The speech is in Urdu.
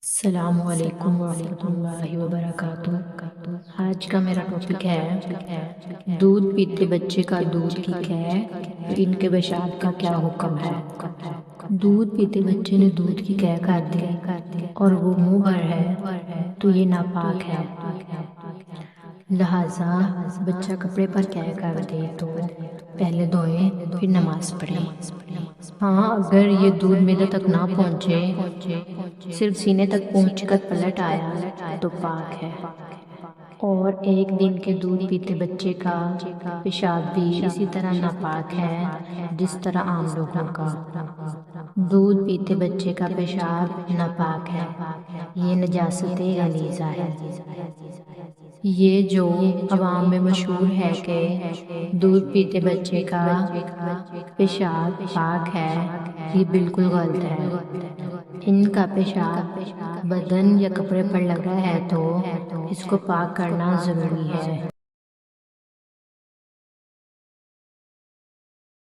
السلام علیکم ورحمۃ اللہ وبرکاتہ۔ آج کا میرا ٹاپک ہے دودھ پیتے بچے کا دودھ کی ہے، ان کے پیشاب کا کیا حکم ہے۔ دودھ پیتے بچے نے دودھ کی کر دی اور وہ منہ بھر ہے تو یہ ناپاک ہے، لہٰذا بچہ کپڑے پر کر دے تو پہلے دھوئے پھر نماز پڑھے۔ ہاں، اگر یہ دودھ معدے تک نہ پہنچے، صرف سینے تک پہنچ کر پلٹ آیا تو پاک ہے۔ اور ایک دن کے دودھ پیتے بچے کا پیشاب بھی اسی طرح ناپاک ہے جس طرح عام لوگوں کا۔ دودھ پیتے بچے کا پیشاب ناپاک ہے، یہ نجاست غلیظہ ہے۔ یہ جو عوام میں مشہور ہے کہ دودھ پیتے بچے کا پیشاب پاک ہے، یہ بالکل غلط ہے۔ ان کا پیشاب بدن یا کپڑے پر لگا ہے تو اس کو پاک کرنا ضروری ہے۔